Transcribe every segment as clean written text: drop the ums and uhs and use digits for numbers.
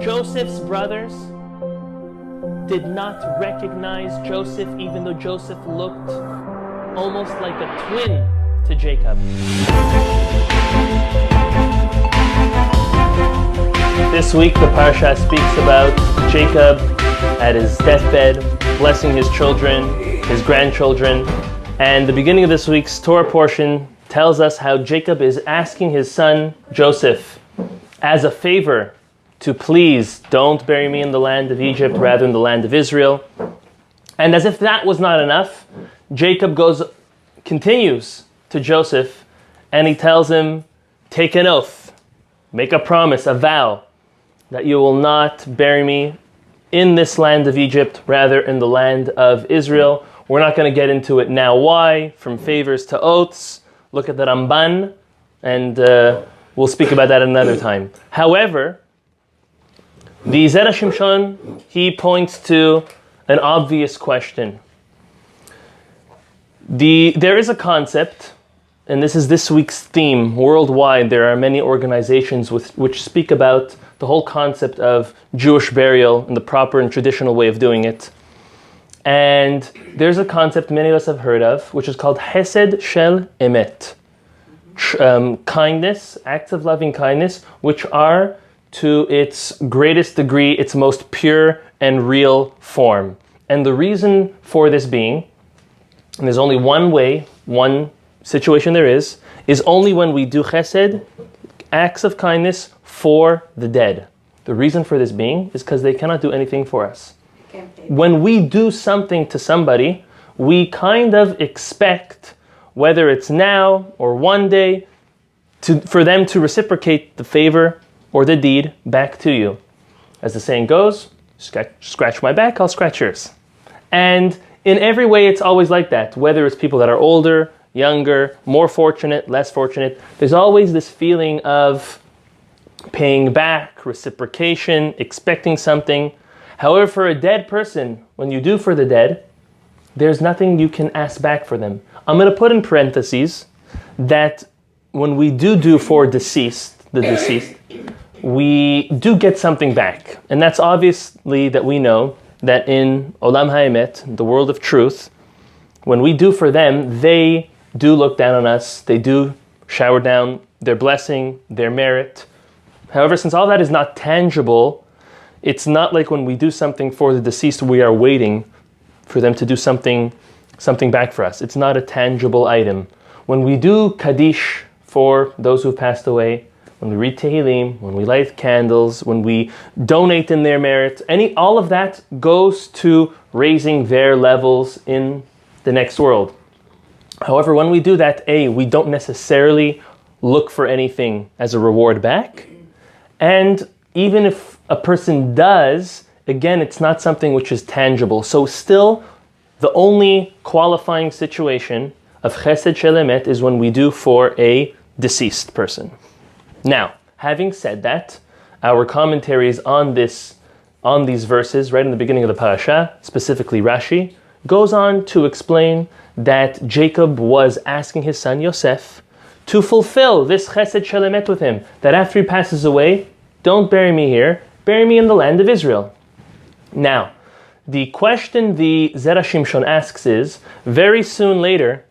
Joseph's brothers did not recognize Joseph, even though Joseph looked almost like a twin to Jacob. This week, the Parashat speaks about Jacob at his deathbed, blessing his children, his grandchildren. And the beginning of this week's Torah portion tells us how Jacob is asking his son Joseph as a favor to please don't bury me in the land of Egypt, rather in the land of Israel. And as if that was not enough, Jacob continues to Joseph, and he tells him, take an oath, make a promise, a vow, that you will not bury me in this land of Egypt, rather in the land of Israel. We're not going to get into it now. Why? From favors to oaths. Look at the Ramban, and we'll speak about that another time. However, the Zera Shimshon, he points to an obvious question. There is a concept, and this is this week's theme. Worldwide, there are many organizations which speak about the whole concept of Jewish burial and the proper and traditional way of doing it. And there's a concept many of us have heard of, which is called Hesed Shel Emet. Kindness, acts of loving kindness, which are, to its greatest degree, its most pure and real form. And the reason for this being, and there's only one way, one situation there is only when we do chesed, acts of kindness for the dead. The reason for this being is because they cannot do anything for us. When we do something to somebody, we kind of expect, whether it's now or one day, for them to reciprocate the favor or the deed back to you. As the saying goes, scratch my back, I'll scratch yours. And in every way, it's always like that. Whether it's people that are older, younger, more fortunate, less fortunate, there's always this feeling of paying back, reciprocation, expecting something. However, for a dead person, when you do for the dead, there's nothing you can ask back for them. I'm going to put in parentheses that when we do for the deceased, we do get something back. And that's obviously that we know that in Olam HaEmet, the world of truth, when we do for them, they do look down on us. They do shower down their blessing, their merit. However, since all that is not tangible, it's not like when we do something for the deceased, we are waiting for them to do something back for us. It's not a tangible item. When we do Kaddish for those who've passed away, when we read Tehillim, when we light candles, when we donate in their merit, all of that goes to raising their levels in the next world. However, when we do that, we don't necessarily look for anything as a reward back. And even if a person does, again, it's not something which is tangible. So still, the only qualifying situation of Chesed Shel Emet is when we do for a deceased person. Now, having said that, our commentaries on these verses, right in the beginning of the parasha, specifically Rashi, goes on to explain that Jacob was asking his son Yosef to fulfill this Chesed Shel Emet with him, that after he passes away, don't bury me here, bury me in the land of Israel. Now, the question the Zera Shimshon asks is, very soon later,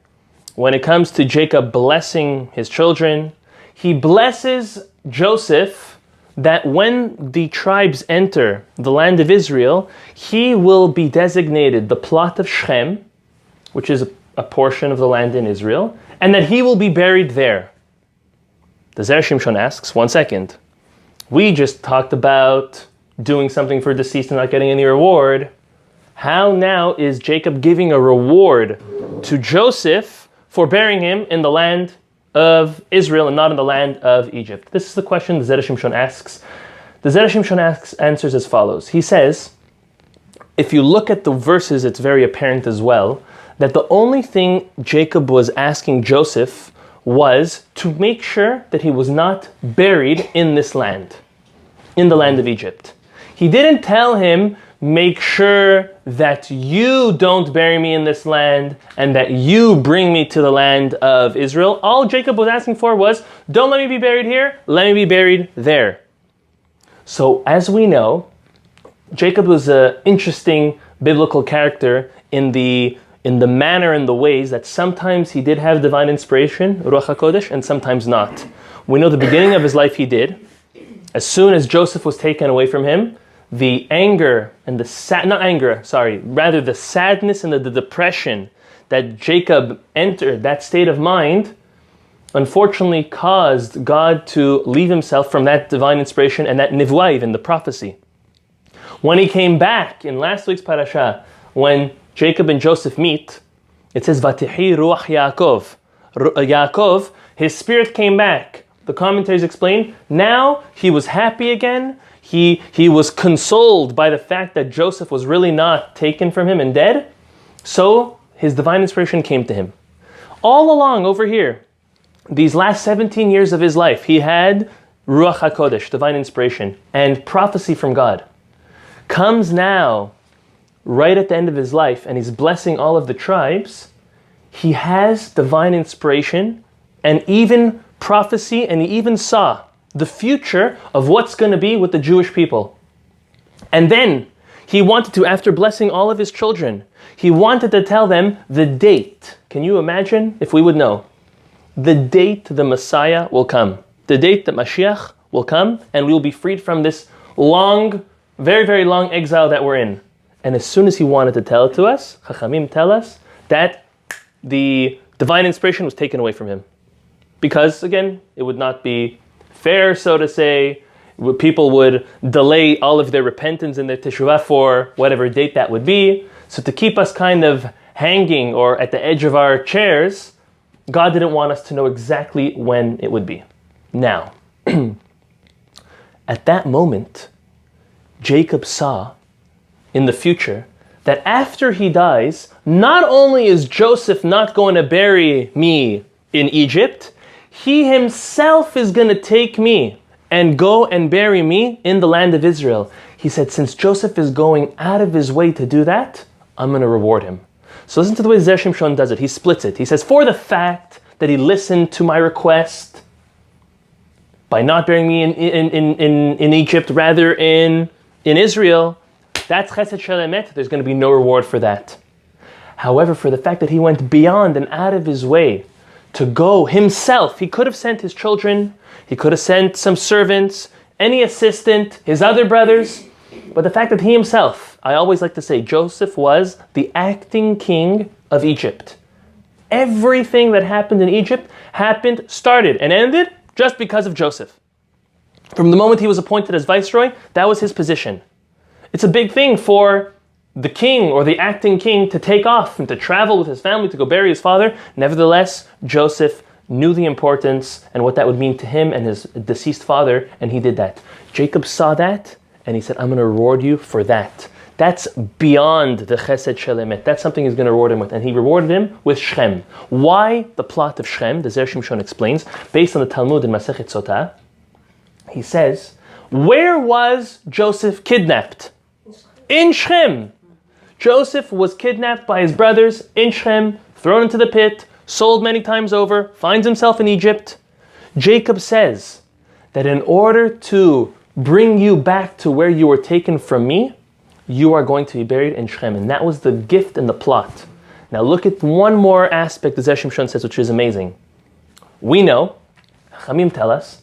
when it comes to Jacob blessing his children, he blesses Joseph that when the tribes enter the land of Israel, he will be designated the plot of Shechem, which is a portion of the land in Israel, and that he will be buried there. The Zera Shimshon asks, 1 second, we just talked about doing something for deceased and not getting any reward. How now is Jacob giving a reward to Joseph for burying him in the land of Israel and not in the land of Egypt? This is the question the Zera Shimshon asks. The Zera Shimshon answers as follows. He says, if you look at the verses, it's very apparent as well, that the only thing Jacob was asking Joseph was to make sure that he was not buried in this land, in the land of Egypt. He didn't tell him, make sure that you don't bury me in this land and that you bring me to the land of Israel. All Jacob was asking for was, don't let me be buried here, let me be buried there. So as we know, Jacob was an interesting biblical character in the manner and the ways that sometimes he did have divine inspiration, Ruach HaKodesh, and sometimes not. We know the beginning of his life he did. As soon as Joseph was taken away from him, the anger and the the sadness and the depression that Jacob entered, that state of mind, unfortunately caused God to leave himself from that divine inspiration and that nivua, even the prophecy. When he came back in last week's parasha, when Jacob and Joseph meet, it says, Vayechi ruach Yaakov. Yaakov, his spirit came back. The commentaries explain, now he was happy again. He was consoled by the fact that Joseph was really not taken from him and dead. So his divine inspiration came to him. All along over here, these last 17 years of his life, he had Ruach HaKodesh, divine inspiration, and prophecy from God. Comes now, right at the end of his life, and he's blessing all of the tribes. He has divine inspiration and even prophecy, and he even saw the future of what's going to be with the Jewish people. And then he wanted to, after blessing all of his children, he wanted to tell them the date. Can you imagine if we would know? The date the Messiah will come. The date that Mashiach will come, and we will be freed from this long, very, very long exile that we're in. And as soon as he wanted to tell it to us, Chachamim tell us that the divine inspiration was taken away from him. Because, again, it would not be fair, so to say. People would delay all of their repentance and their teshuvah for whatever date that would be. So to keep us kind of hanging or at the edge of our chairs, God didn't want us to know exactly when it would be. Now, at that moment, Jacob saw in the future that after he dies, not only is Joseph not going to bury me in Egypt, he himself is going to take me and go and bury me in the land of Israel. He said, since Joseph is going out of his way to do that, I'm going to reward him. So listen to the way Zera Shimshon does it. He splits it. He says, for the fact that he listened to my request by not burying me in Egypt, rather in Israel, that's chesed shel emet. There's going to be no reward for that. However, for the fact that he went beyond and out of his way to go himself, he could have sent his children, he could have sent some servants, any assistant, his other brothers, but the fact that he himself, I always like to say, Joseph was the acting king of Egypt. Everything that happened in Egypt started and ended just because of Joseph. From the moment he was appointed as viceroy, that was his position. It's a big thing for the king or the acting king to take off and to travel with his family to go bury his father. Nevertheless, Joseph knew the importance and what that would mean to him and his deceased father, and he did that. Jacob saw that, and he said, I'm going to reward you for that. That's beyond the chesed shel emet. That's something he's going to reward him with. And he rewarded him with Shechem. Why the plot of Shechem? The Zera Shimshon explains, based on the Talmud in Masechet Sotah. He says, where was Joseph kidnapped? In Shechem. Joseph was kidnapped by his brothers in Shechem, thrown into the pit, sold many times over, finds himself in Egypt. Jacob says that in order to bring you back to where you were taken from me, you are going to be buried in Shechem. And that was the gift and the plot. Now look at one more aspect that Zera Shimshon says, which is amazing. We know, Chamim tell us,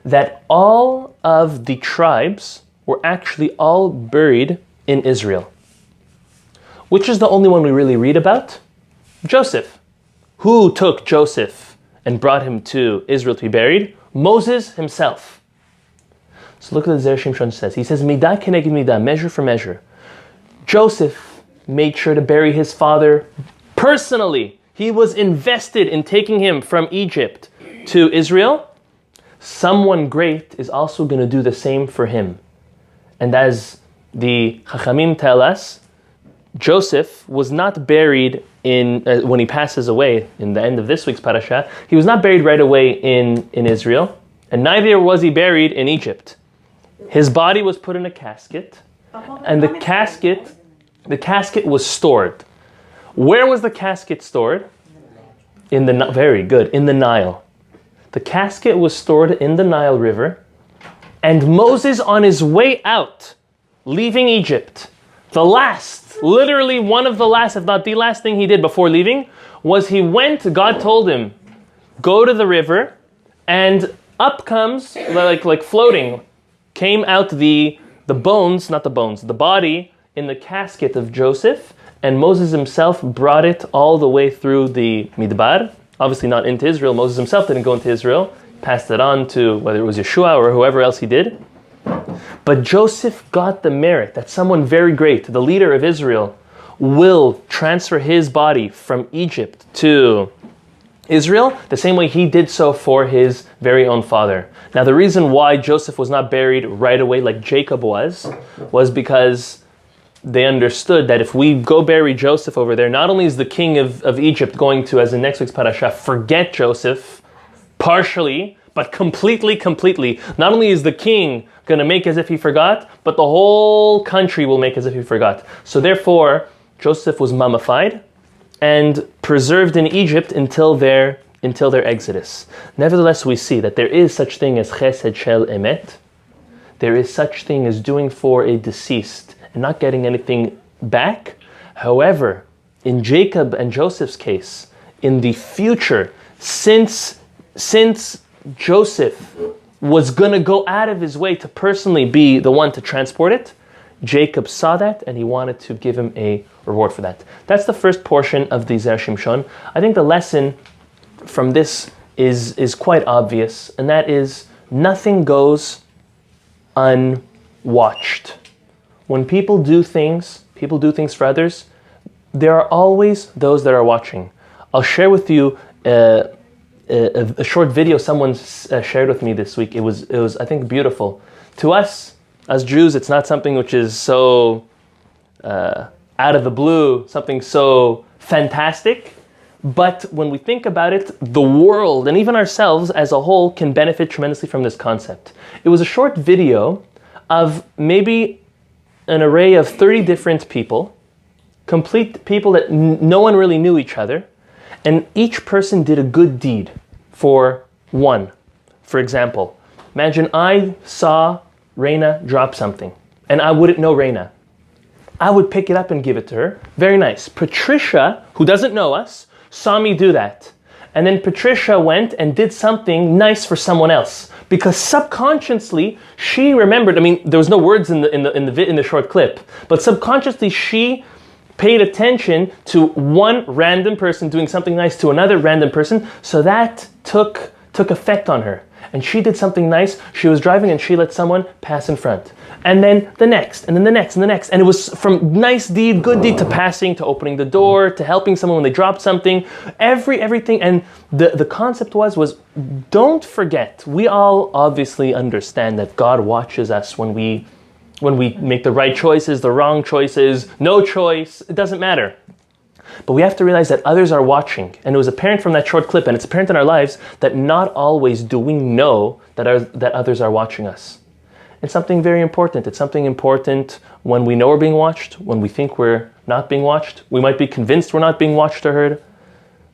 that all of the tribes were actually all buried in Israel. Which is the only one we really read about? Joseph. Who took Joseph and brought him to Israel to be buried? Moses himself. So look at what Zera Shimshon says. He says, Midah keneged midah, measure for measure. Joseph made sure to bury his father personally. He was invested in taking him from Egypt to Israel. Someone great is also going to do the same for him. And as the Chachamim tell us, Joseph was not buried when he passes away in the end of this week's parasha. He was not buried right away in Israel, and neither was he buried in Egypt. His body was put in a casket, and the casket was stored. Where was the casket stored? In the Nile. The casket was stored in the Nile River And Moses, on his way out, leaving Egypt, the last, literally one of the last, if not the last thing he did before leaving, was he went, God told him, go to the river, and up comes, like floating, came out the bones, not the bones, the body in the casket of Joseph, and Moses himself brought it all the way through the Midbar, obviously not into Israel. Moses himself didn't go into Israel, passed it on to whether it was Yeshua or whoever else he did. But Joseph got the merit that someone very great, the leader of Israel, will transfer his body from Egypt to Israel the same way he did so for his very own father. Now the reason why Joseph was not buried right away like Jacob was because they understood that if we go bury Joseph over there, not only is the king of Egypt going to, as in next week's parasha, forget Joseph partially, but completely. Not only is the king going to make as if he forgot, but the whole country will make as if he forgot. So therefore, Joseph was mummified and preserved in Egypt until their exodus. Nevertheless, we see that there is such thing as chesed shel emet. There is such thing as doing for a deceased and not getting anything back. However, in Jacob and Joseph's case, in the future, since Joseph was going to go out of his way to personally be the one to transport it, Jacob saw that and he wanted to give him a reward for that. That's the first portion of the Zera Shimshon. I think the lesson from this is quite obvious, and that is nothing goes unwatched. When people do things for others, there are always those that are watching. I'll share with you a short video someone shared with me this week. It was I think beautiful. To us as Jews, it's not something which is so out of the blue, something so fantastic. But when we think about it, the world and even ourselves as a whole can benefit tremendously from this concept. It was a short video of maybe an array of 30 different people, complete people that no one really knew each other, and each person did a good deed for one. For example, imagine I saw Reina drop something, and I wouldn't know Reina. I would pick it up and give it to her. Very nice. Patricia, who doesn't know us, saw me do that. And then Patricia went and did something nice for someone else, because subconsciously she remembered. I mean, there was no words in the short clip, but subconsciously she paid attention to one random person doing something nice to another random person, so that took effect on her. And she did something nice. She was driving and she let someone pass in front. And then the next, and then the next, and the next. And it was from nice deed, good deed, to passing, to opening the door, to helping someone when they dropped something, everything. And the concept was don't forget, we all obviously understand that God watches us when we make the right choices, the wrong choices, no choice, it doesn't matter. But we have to realize that others are watching. And it was apparent from that short clip, and it's apparent in our lives, that not always do we know that others are watching us. It's something very important. It's something important when we know we're being watched, when we think we're not being watched. We might be convinced we're not being watched or heard.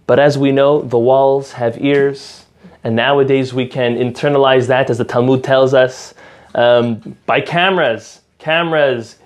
But as we know, the walls have ears. And nowadays we can internalize that, as the Talmud tells us, by cameras,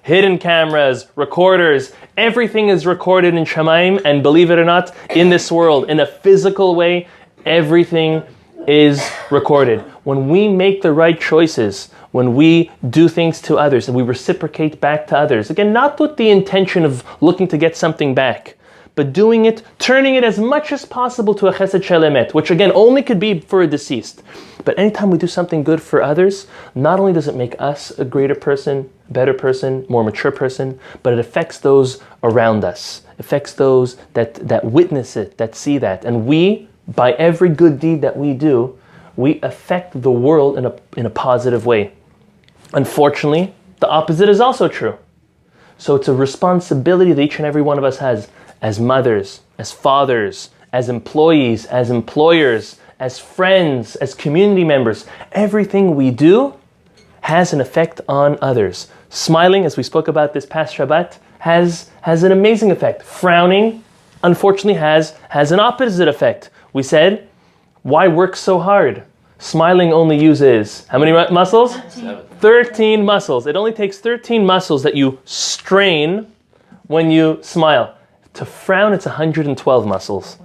hidden cameras, recorders. Everything is recorded in Shamayim, and believe it or not, in this world, in a physical way, everything is recorded. When we make the right choices, when we do things to others and we reciprocate back to others, again, not with the intention of looking to get something back, but doing it, turning it as much as possible to a chesed shel emet, which again only could be for a deceased. But anytime we do something good for others, not only does it make us a greater person, better person, more mature person, but it affects those around us. It affects those that witness it, that see that. And we, by every good deed that we do, we affect the world in a positive way. Unfortunately, the opposite is also true. So it's a responsibility that each and every one of us has, as mothers, as fathers, as employees, as employers, as friends, as community members. Everything we do has an effect on others. Smiling, as we spoke about this past Shabbat, has an amazing effect. Frowning, unfortunately, has an opposite effect. We said, why work so hard? Smiling only uses how many muscles? 13 muscles. It only takes 13 muscles that you strain when you smile. To frown, it's 112 muscles.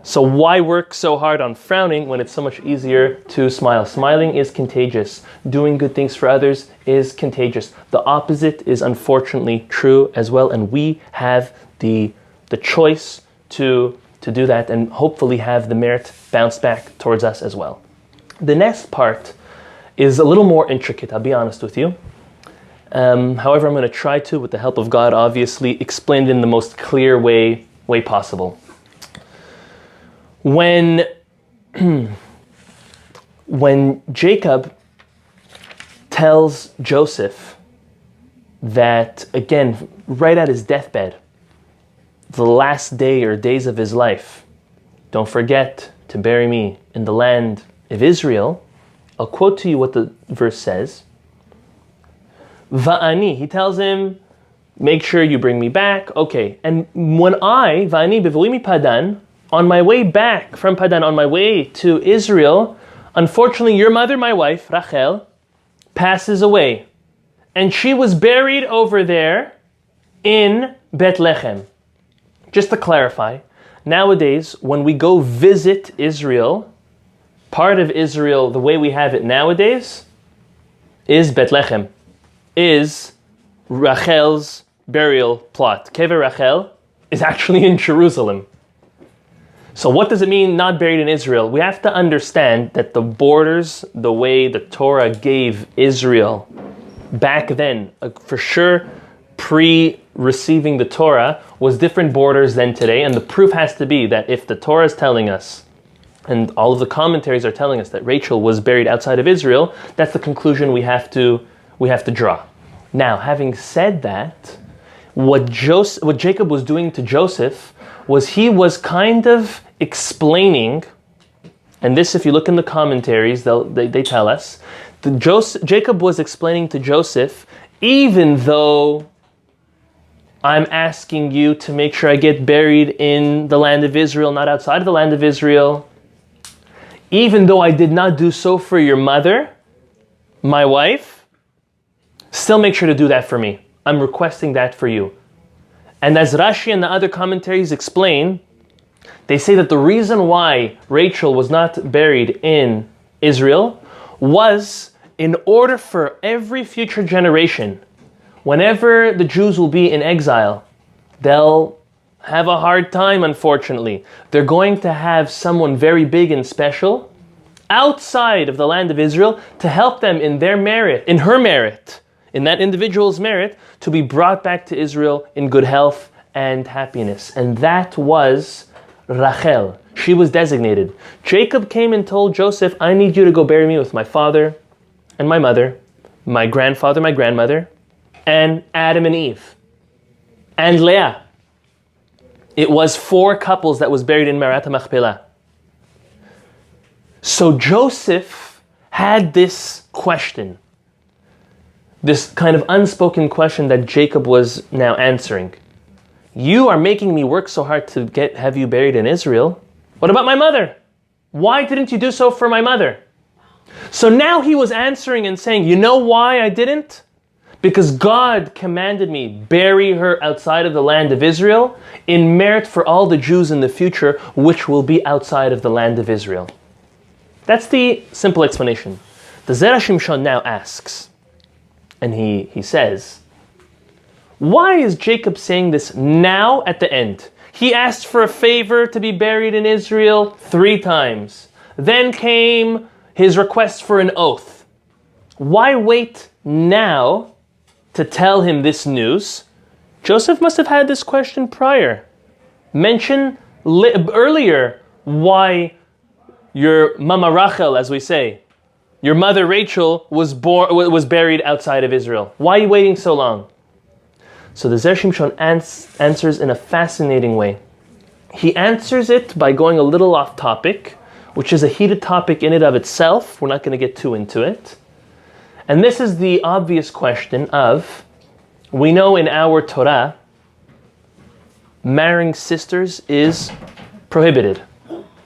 So why work so hard on frowning when it's so much easier to smile? Smiling is contagious. Doing good things for others is contagious. The opposite is unfortunately true as well, and we have the choice to do that and hopefully have the merit bounce back towards us as well. The next part is a little more intricate, I'll be honest with you. However, I'm going to try to, with the help of God, obviously, explain it in the most clear way possible. When Jacob tells Joseph that, again, right at his deathbed, the last day or days of his life, don't forget to bury me in the land of Israel, I'll quote to you what the verse says. Va'ani, he tells him, make sure you bring me back. Okay, and when Va'ani bevui Padan, on my way back from Padan, on my way to Israel, unfortunately your mother, my wife, Rachel, passes away. And she was buried over there in Bethlehem. Just to clarify, nowadays, when we go visit Israel, part of Israel, the way we have it nowadays, is Bethlehem, is Rachel's burial plot. Kever Rachel is actually in Jerusalem. So what does it mean not buried in Israel? We have to understand that the borders, the way the Torah gave Israel back then, for sure, pre-receiving the Torah, was different borders than today. And the proof has to be that if the Torah is telling us, and all of the commentaries are telling us that Rachel was buried outside of Israel, that's the conclusion we have to draw. Now, having said that, what Jacob was doing to Joseph was he was kind of explaining, and this, if you look in the commentaries, they tell us, Jacob was explaining to Joseph, even though I'm asking you to make sure I get buried in the land of Israel, not outside of the land of Israel, even though I did not do so for your mother, my wife, still make sure to do that for me. I'm requesting that for you. And as Rashi and the other commentaries explain, they say that the reason why Rachel was not buried in Israel was in order for every future generation, whenever the Jews will be in exile, they'll have a hard time, unfortunately. They're going to have someone very big and special outside of the land of Israel to help them in their merit, in her merit, in that individual's merit, to be brought back to Israel in good health and happiness. And that was Rachel. She was designated. Jacob came and told Joseph, I need you to go bury me with my father and my mother, my grandfather, my grandmother, and Adam and Eve, and Leah. It was 4 couples that was buried in Me'arat HaMachpelah. So Joseph had this question, this kind of unspoken question that Jacob was now answering. You are making me work so hard to have you buried in Israel. What about my mother? Why didn't you do so for my mother? So now he was answering and saying, you know why I didn't? Because God commanded me, bury her outside of the land of Israel in merit for all the Jews in the future, which will be outside of the land of Israel. That's the simple explanation. The Zera Shimshon now asks, and he says, why is Jacob saying this now at the end? He asked for a favor to be buried in Israel 3 times. Then came his request for an oath. Why wait now to tell him this news? Joseph must have had this question prior. Mention earlier why your mama Rachel, as we say, your mother Rachel was buried outside of Israel. Why are you waiting so long? So the Zera Shimshon answers in a fascinating way. He answers it by going a little off topic, which is a heated topic in and of itself. We're not going to get too into it. And this is the obvious question of, we know in our Torah, marrying sisters is prohibited.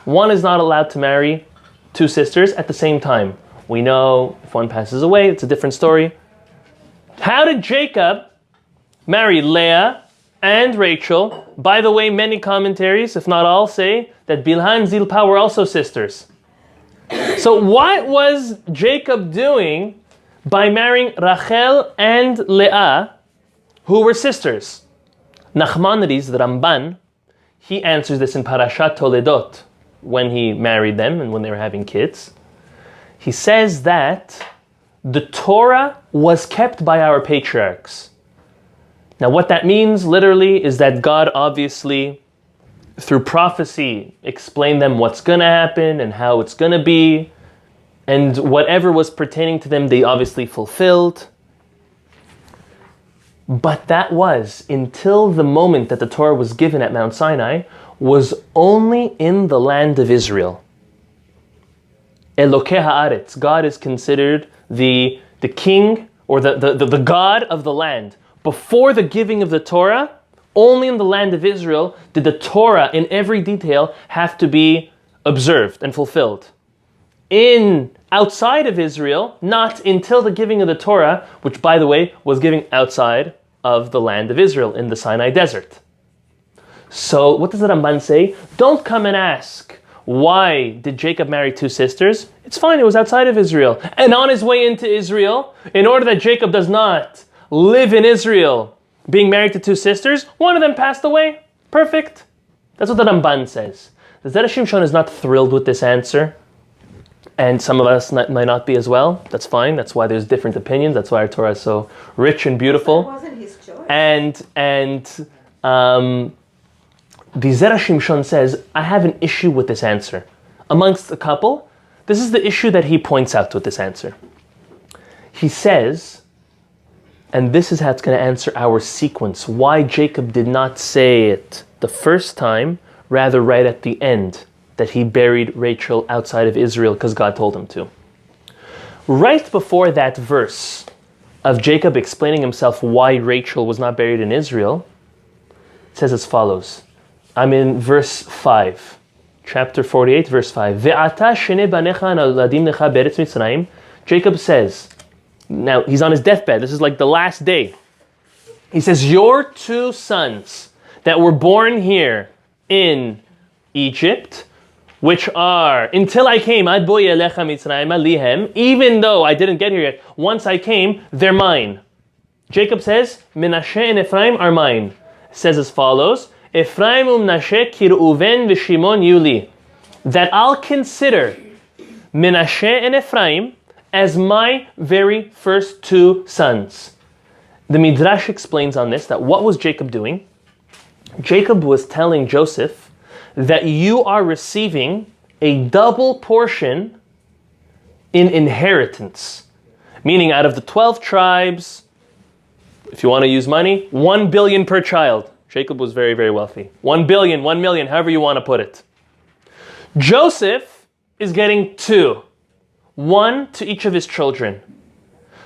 One is not allowed to marry two sisters at the same time. We know if one passes away, it's a different story. How did Jacob marry Leah and Rachel? By the way, many commentaries, if not all, say that Bilhah and Zilpah were also sisters. So what was Jacob doing by marrying Rachel and Leah, who were sisters? Nachmanides, the Ramban, he answers this in Parashat Toledot, when he married them and when they were having kids. He says that the Torah was kept by our patriarchs. Now what that means literally is that God obviously, through prophecy, explained them what's going to happen and how it's going to be, and whatever was pertaining to them, they obviously fulfilled. But that was, until the moment that the Torah was given at Mount Sinai, was only in the land of Israel. Elokei haaretz, God is considered the king or the God of the land. Before the giving of the Torah, only in the land of Israel did the Torah in every detail have to be observed and fulfilled. Outside of Israel, not until the giving of the Torah, which by the way was given outside of the land of Israel in the Sinai desert. So what does the Ramban say? Don't come and ask, why did Jacob marry two sisters? It's fine, it was outside of Israel. And on his way into Israel, in order that Jacob does not live in Israel, being married to two sisters, one of them passed away. Perfect. That's what the Ramban says. The Zera Shimshon is not thrilled with this answer. And some of us might not be as well. That's fine. That's why there's different opinions. That's why our Torah is so rich and beautiful. That wasn't his choice. And the Zera Shimshon says, I have an issue with this answer. Amongst a couple, this is the issue that he points out with this answer. He says, and this is how it's going to answer our sequence, why Jacob did not say it the first time, rather right at the end, that he buried Rachel outside of Israel because God told him to. Right before that verse of Jacob explaining himself why Rachel was not buried in Israel, it says as follows. I'm in verse 5, chapter 48, verse 5. Ve'ata shene banecha noladim lecha beretz Mitzrayim. Jacob says, now he's on his deathbed, this is like the last day. He says, your two sons that were born here in Egypt, which are, until I came, ad bo yelecha Mitzrayim lihem, even though I didn't get here yet, once I came, they're mine. Jacob says, Menashe and Ephraim are mine. It says as follows, Ephraim Menashe ki Reuven v'Shimon yuli. That I'll consider Menashe and Ephraim as my very first two sons. The Midrash explains on this that what was Jacob doing? Jacob was telling Joseph that you are receiving a double portion in inheritance. Meaning out of the 12 tribes, if you want to use money, 1 billion per child. Jacob was very, very wealthy. 1 billion, 1 million, however you want to put it. Joseph is getting 2. 1 to each of his children.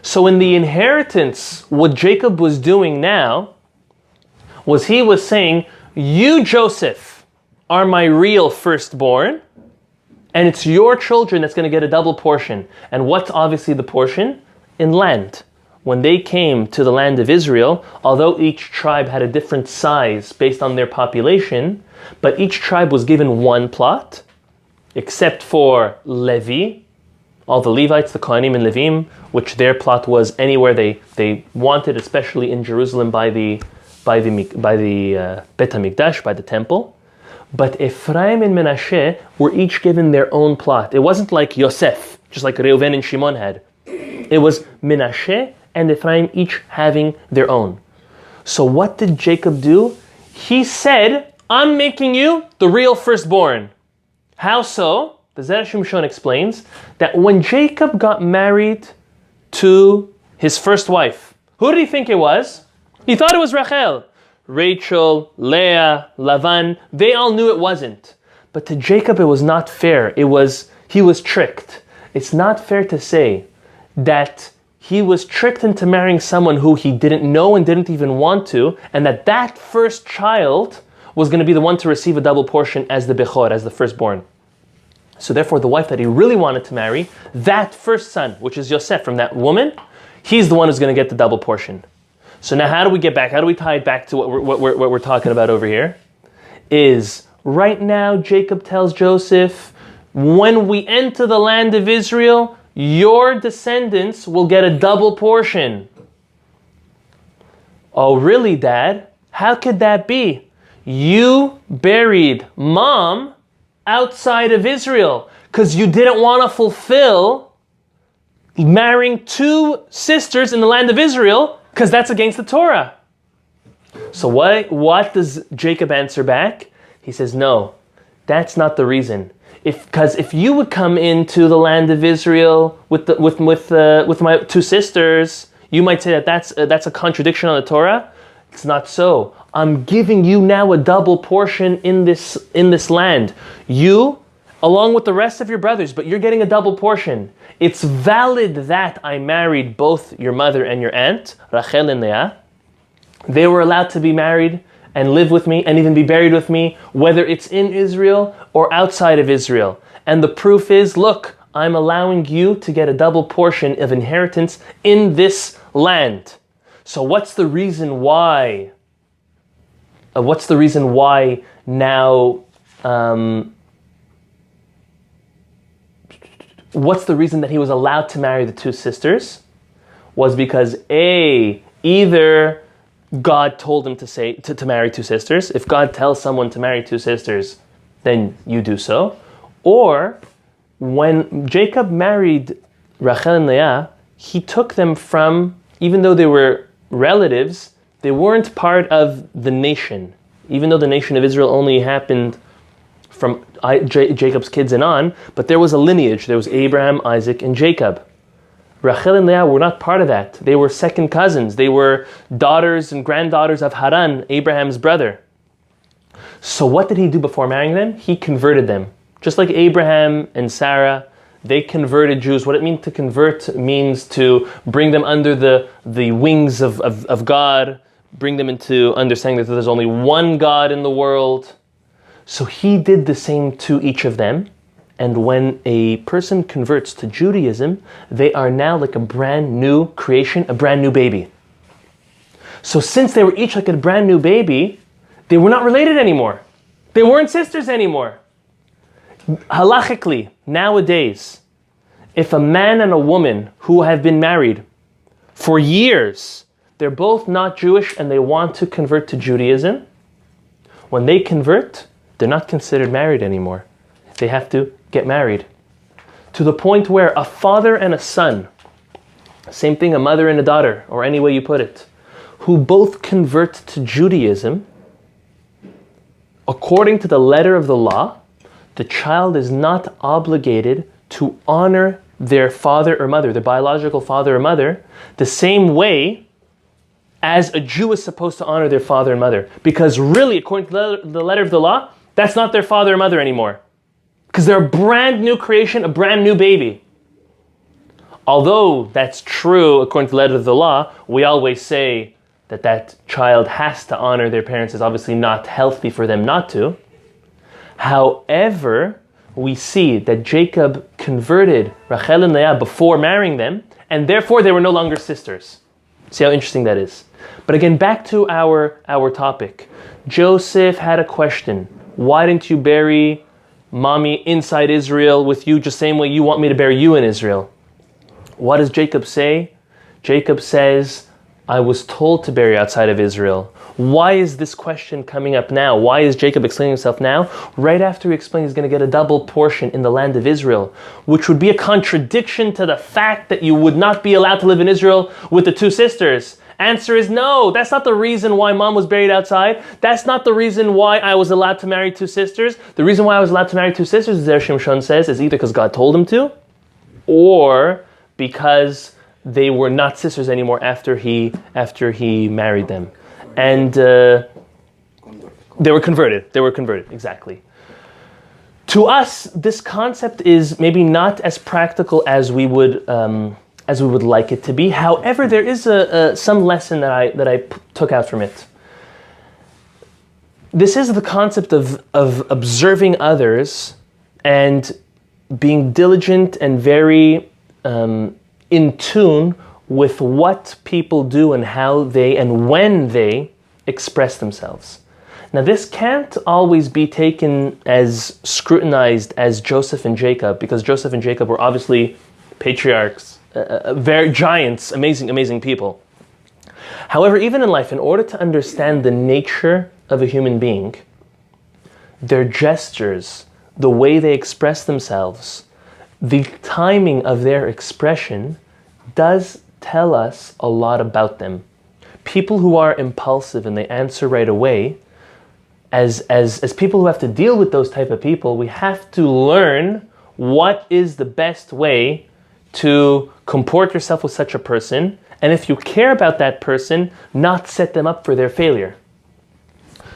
So in the inheritance, what Jacob was doing now was he was saying, you, Joseph, are my real firstborn, and it's your children that's going to get a double portion. And what's obviously the portion? In land. When they came to the land of Israel, although each tribe had a different size based on their population, but each tribe was given one plot, except for Levi, all the Levites, the Kohanim and Levim, which their plot was anywhere they wanted, especially in Jerusalem by the Bet HaMikdash, by the temple. But Ephraim and Menashe were each given their own plot. It wasn't like Yosef, just like Reuven and Shimon had. It was Menashe and Ephraim each having their own. So what did Jacob do? He said, I'm making you the real firstborn. How so? The Zera Shimshon explains that when Jacob got married to his first wife, who did he think it was? He thought it was Rachel. Rachel, Leah, Lavan, they all knew it wasn't. But to Jacob it was not fair. He was tricked. It's not fair to say that he was tricked into marrying someone who he didn't know and didn't even want to, and that first child was going to be the one to receive a double portion as the Bechor, as the firstborn. So therefore, the wife that he really wanted to marry, that first son, which is Yosef, from that woman, he's the one who's going to get the double portion. So now how do we get back? How do we tie it back to what we're talking about over here? Is right now Jacob tells Joseph, when we enter the land of Israel, your descendants will get a double portion. Oh, really, Dad? How could that be? You buried Mom outside of Israel because you didn't want to fulfill marrying two sisters in the land of Israel because that's against the Torah. So what does Jacob answer back? He says, no, that's not the reason. Because if you would come into the land of Israel with my two sisters, you might say that that's a contradiction on the Torah. It's not so. I'm giving you now a double portion in this land. You, along with the rest of your brothers, but you're getting a double portion. It's valid that I married both your mother and your aunt, Rachel and Leah. They were allowed to be married and live with me and even be buried with me, whether it's in Israel or outside of Israel. And the proof is, look, I'm allowing you to get a double portion of inheritance in this land. So what's the reason why? What's the reason why now? What's the reason that he was allowed to marry the two sisters? Was because either God told him to marry two sisters. If God tells someone to marry two sisters, then you do so. Or when Jacob married Rachel and Leah, he took them from, even though they were relatives, they weren't part of the nation. Even though the nation of Israel only happened from Jacob's kids and on, but there was a lineage. There was Abraham, Isaac, and Jacob. Rachel and Leah were not part of that. They were second cousins. They were daughters and granddaughters of Haran, Abraham's brother. So what did he do before marrying them? He converted them. Just like Abraham and Sarah, they converted Jews. What it means to convert means to bring them under the wings of God, bring them into understanding that there's only one God in the world. So he did the same to each of them. And when a person converts to Judaism, they are now like a brand new creation, a brand new baby. So since they were each like a brand new baby, they were not related anymore. They weren't sisters anymore. Halachically, nowadays, if a man and a woman who have been married for years, they're both not Jewish and they want to convert to Judaism, when they convert, they're not considered married anymore. They have to get married. To the point where a father and a son, same thing, a mother and a daughter, or any way you put it, who both convert to Judaism, according to the letter of the law, the child is not obligated to honor their father or mother, their biological father or mother, the same way as a Jew is supposed to honor their father and mother. Because really, according to the letter of the law, that's not their father or mother anymore. Because they're a brand new creation, a brand new baby. Although that's true, according to the letter of the law, we always say that child has to honor their parents. It's obviously not healthy for them not to. However, we see that Jacob converted Rachel and Leah before marrying them, and therefore they were no longer sisters. See how interesting that is. But again, back to our topic. Joseph had a question. Why didn't you bury mommy inside Israel with you just same way you want me to bury you in Israel? What does Jacob say? Jacob says, I was told to bury outside of Israel. Why is this question coming up now? Why is Jacob explaining himself now? Right after he explains he's going to get a double portion in the land of Israel, which would be a contradiction to the fact that you would not be allowed to live in Israel with the two sisters. Answer is no, that's not the reason why mom was buried outside. That's not the reason why I was allowed to marry two sisters. The reason why I was allowed to marry two sisters, Zera Shimshon says, is either because God told him to, or because they were not sisters anymore after he married them. And they were converted. They were converted, exactly. To us, this concept is maybe not as practical as we would like it to be. However, there is some lesson that I took out from it. This is the concept of observing others and being diligent and very in tune with what people do and how they and when they express themselves. Now, this can't always be taken as scrutinized as Joseph and Jacob, because Joseph and Jacob were obviously patriarchs, very giants, amazing people. However, even in life, in order to understand the nature of a human being, their gestures, the way they express themselves, the timing of their expression does tell us a lot about them. People who are impulsive and they answer right away, as people who have to deal with those type of people, we have to learn what is the best way to comport yourself with such a person, and if you care about that person, not set them up for their failure.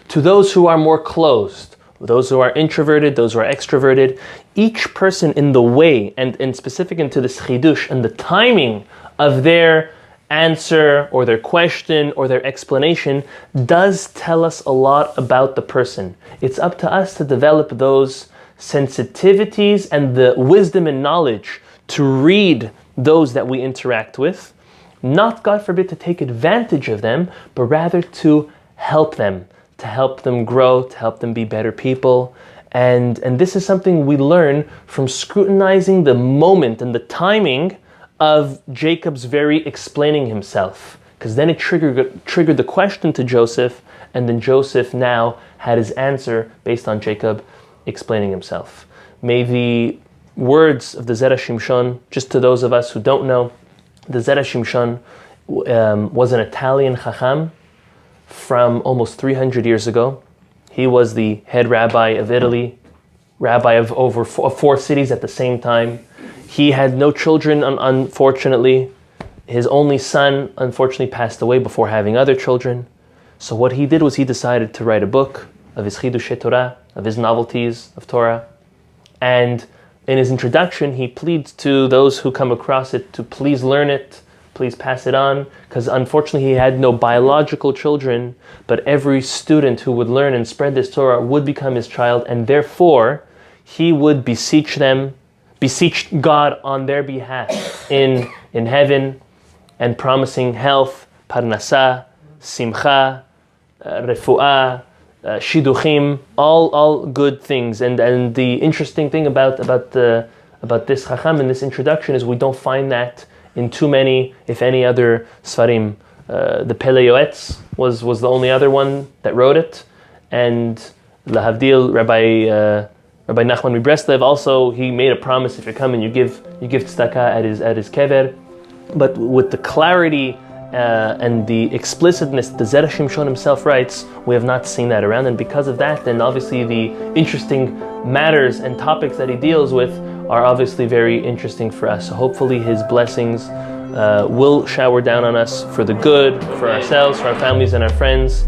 To those who are more closed, those who are introverted, those who are extroverted, each person in the way, and specific into this chidush, and the timing of their answer or their question or their explanation does tell us a lot about the person. It's up to us to develop those sensitivities and the wisdom and knowledge to read those that we interact with, not, God forbid, to take advantage of them, but rather to help them grow, to help them be better people. And this is something we learn from scrutinizing the moment and the timing of Jacob's very explaining himself, because then it triggered the question to Joseph, and then Joseph now had his answer based on Jacob explaining himself. May the words of the Zera Shimshon, just to those of us who don't know, the Zera Shimshon was an Italian chacham from almost 300 years ago. He was the head rabbi of Italy, rabbi of over four cities at the same time. He had no children, unfortunately. His only son, unfortunately, passed away before having other children. So what he did was he decided to write a book of his Chidushei Torah, of his novelties of Torah. And in his introduction, he pleads to those who come across it to please learn it, please pass it on, because unfortunately he had no biological children, but every student who would learn and spread this Torah would become his child, and therefore he would beseech God on their behalf in heaven, and promising health, parnasa, simcha, refuah, shiduchim, all good things. And the interesting thing about this chacham in this introduction is we don't find that in too many, if any, other svarim. The Pele Yoetz was the only other one that wrote it, and Lahavdil, Rabbi Nachman Breslev also, he made a promise: if you come and you give tzedakah at his kever. But with the clarity and the explicitness the Zera Shimshon himself writes, we have not seen that around, and because of that, then obviously the interesting matters and topics that he deals with are obviously very interesting for us. So hopefully his blessings will shower down on us for the good, for ourselves, for our families and our friends.